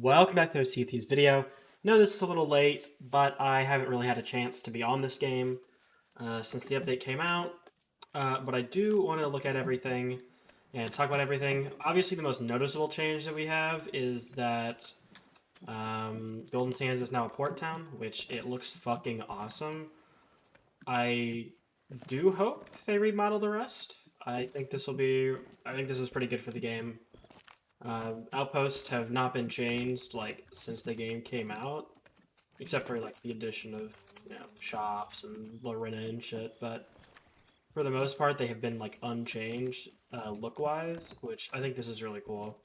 welcome back to the Thieves video. No, this is a little late, but I haven't really had a chance to be on this game since the update came out. But I do want to look at everything and talk about everything. Obviously, the most noticeable change that we have is that Golden Sands is now a port town, which it looks fucking awesome. I do hope they remodel the rest. I think this is pretty good for the game. Outposts have not been changed like since the game came out, except for like the addition of shops and Lorena and shit. But for the most part, they have been like unchanged look wise, which I think this is really cool.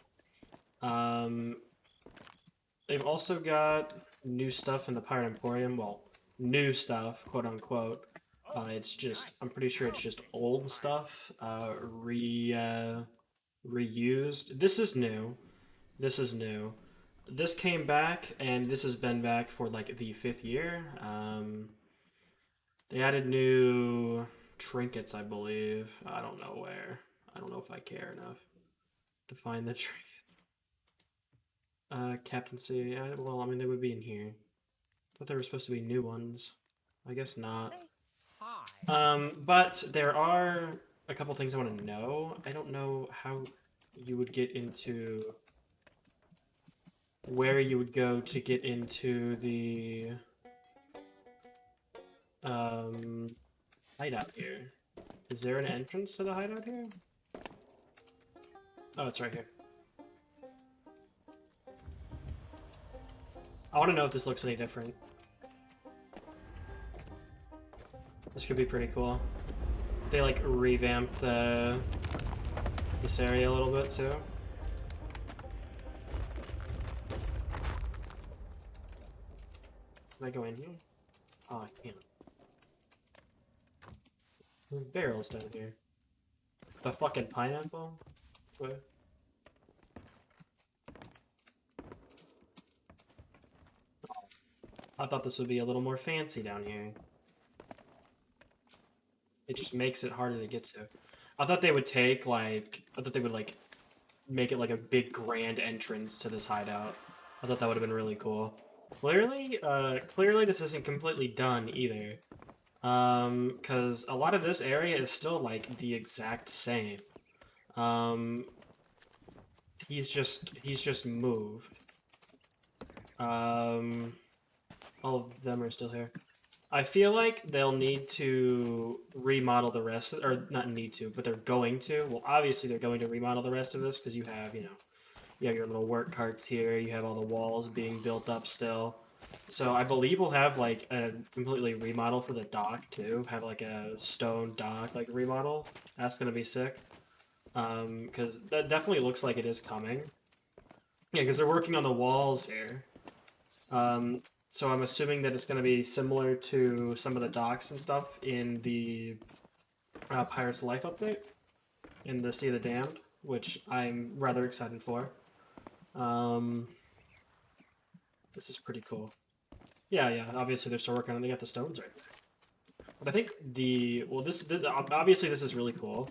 They've also got new stuff in the Pirate Emporium. Well, new stuff, quote unquote. It's just I'm pretty sure it's just old stuff reused. This is new. This is new. This came back, and this has been back for like the 5th year. They added new trinkets, I believe. I don't know where. I don't know if I care enough to find the trinkets. Captaincy. Well, I mean, they would be in here. I thought there were supposed to be new ones. I guess not. But there are a couple things I want to know. I don't know how you would get into where you would go to get into the hideout here. Is there an entrance to the hideout here? Oh, it's right here. I want to know if this looks any different. This could be pretty cool. They like revamped this area a little bit too. Can I go in here? Oh, I can't. There's barrels down here. The fucking pineapple? What? I thought this would be a little more fancy down here. It just makes it harder to get to. I thought they would take like make it like a big grand entrance to this hideout. I thought that would have been really cool. Clearly this isn't completely done either. Cause a lot of this area is still like the exact same. He's just moved. All of them are still here. I feel like they'll need to remodel the rest, or not need to, but they're going to. Well, obviously they're going to remodel the rest of this because you have, you have your little work carts here. You have all the walls being built up still. So I believe we'll have like a completely remodel for the dock too. Have like a stone dock like remodel. That's gonna be sick. Because that definitely looks like it is coming. Yeah, because they're working on the walls here. So I'm assuming that it's going to be similar to some of the docks and stuff in the Pirates Life update, in the Sea of the Damned, which I'm rather excited for. This is pretty cool. Yeah, obviously they're still working on it. They got the stones right there. But I think obviously this is really cool,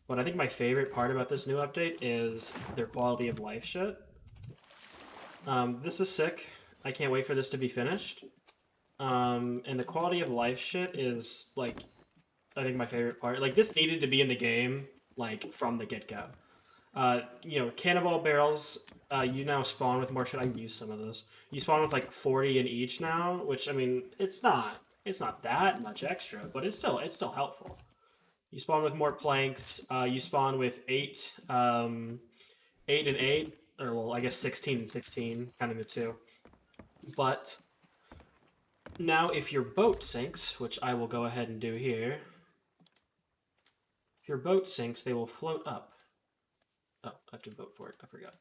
but I think my favorite part about this new update is their quality of life shit. This is sick. I can't wait for this to be finished. And the quality of life shit is, like, I think my favorite part. Like, this needed to be in the game, like, from the get-go. Cannonball barrels, you now spawn with more shit. I can use some of those. You spawn with, like, 40 in each now, which, I mean, it's not that much extra, but it's still helpful. You spawn with more planks. You spawn with 8 and 8, or, well, I guess 16 and 16, counting the 2. But now if your boat sinks, which I will go ahead and do here, if your boat sinks, they will float up. Oh, I have to vote for it. I forgot.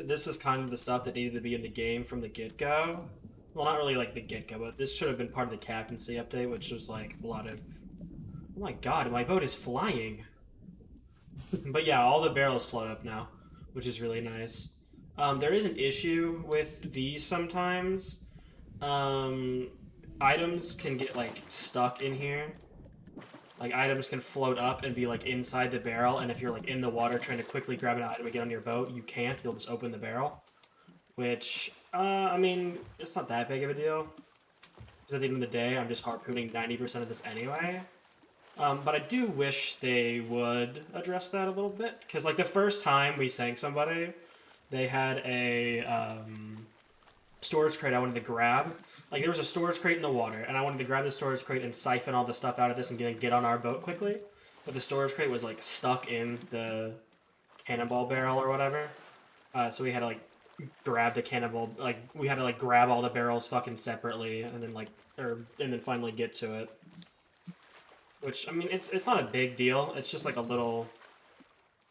This is kind of the stuff that needed to be in the game from the get-go. Well, not really like the get-go, but this should have been part of the captaincy update, which was like a lot of... Oh my god, my boat is flying! But yeah, all the barrels float up now, which is really nice. There is an issue with these sometimes. Items can get, like, stuck in here. Like, items can float up and be, like, inside the barrel, and if you're, like, in the water trying to quickly grab an item and get on your boat, you can't. You'll just open the barrel. Which I mean, it's not that big of a deal. Because at the end of the day, I'm just harpooning 90% of this anyway. But I do wish they would address that a little bit. Because, like, the first time we sank somebody, they had a storage crate I wanted to grab. Like, there was a storage crate in the water, and I wanted to grab the storage crate and siphon all the stuff out of this and get on our boat quickly. But the storage crate was, like, stuck in the cannonball barrel or whatever. So we had to, like, grab the cannonball, like, we had to, like, grab all the barrels fucking separately, and then, like, and then finally get to it. Which, I mean, it's not a big deal. It's just, like, a little,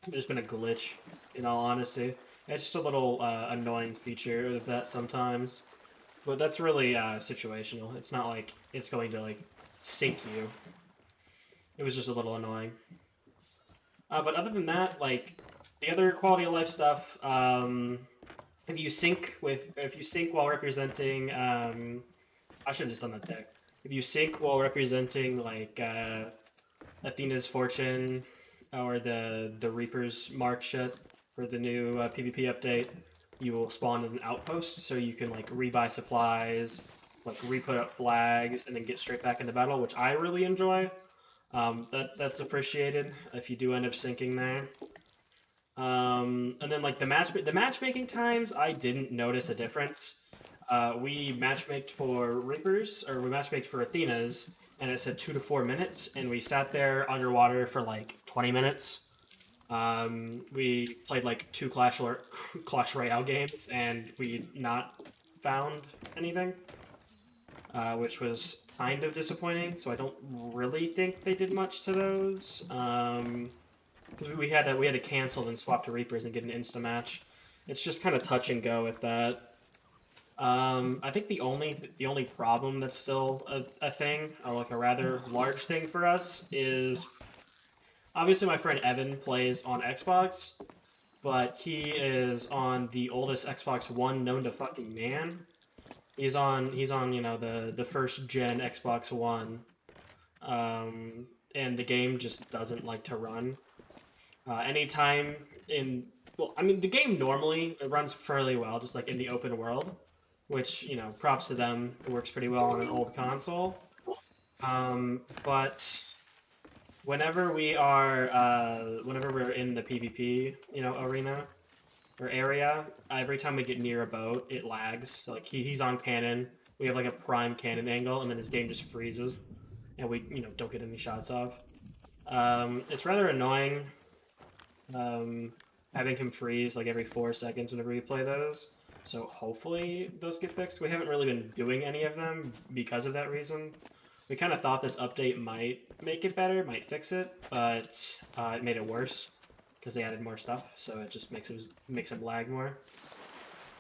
there's been a glitch, in all honesty. It's just a little annoying feature of that sometimes. But that's really situational. It's not like it's going to, like, sink you. It was just a little annoying. But other than that, like, the other quality of life stuff, if you sync while representing, I should have just done that there. If you sync while representing, like, Athena's Fortune or the Reaper's Mark shit for the new PvP update, you will spawn in an outpost, so you can, like, rebuy supplies, like, re-put up flags, and then get straight back into battle, which I really enjoy. That's appreciated if you do end up syncing there. And then, like, the matchmaking times, I didn't notice a difference. We matchmaked for Reapers, or we matchmaked for Athenas, and it said 2 to 4 minutes, and we sat there underwater for like 20 minutes. We played like 2 Clash Royale games, and we not found anything, which was kind of disappointing. So I don't really think they did much to those. Because we had to cancel and swap to Reapers and get an insta match. It's just kind of touch and go with that. I think the only problem that's still a thing, or like a rather large thing for us, is obviously my friend Evan plays on Xbox, but he is on the oldest Xbox One known to fucking man. He's on you know, the first gen Xbox One, and the game just doesn't like to run. Anytime well, I mean, the game normally it runs fairly well, just like in the open world, which, you know, props to them. It works pretty well on an old console. But whenever we're in the PvP, you know, arena or area, every time we get near a boat, it lags. So, like, he's on cannon. We have like a prime cannon angle, and then his game just freezes, and we, you know, don't get any shots off. It's rather annoying. Having him freeze like every 4 seconds whenever you play those. So hopefully those get fixed. We haven't really been doing any of them because of that reason. We kind of thought this update might make it better, might fix it, but it made it worse because they added more stuff. So it just makes him lag more.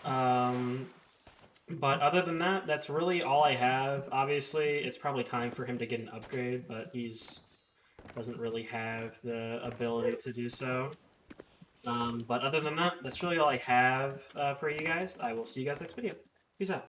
But other than that, that's really all I have. Obviously, it's probably time for him to get an upgrade, but he's doesn't really have the ability to do so. But other than that, that's really all I have for you guys. I will see you guys next video. Peace out.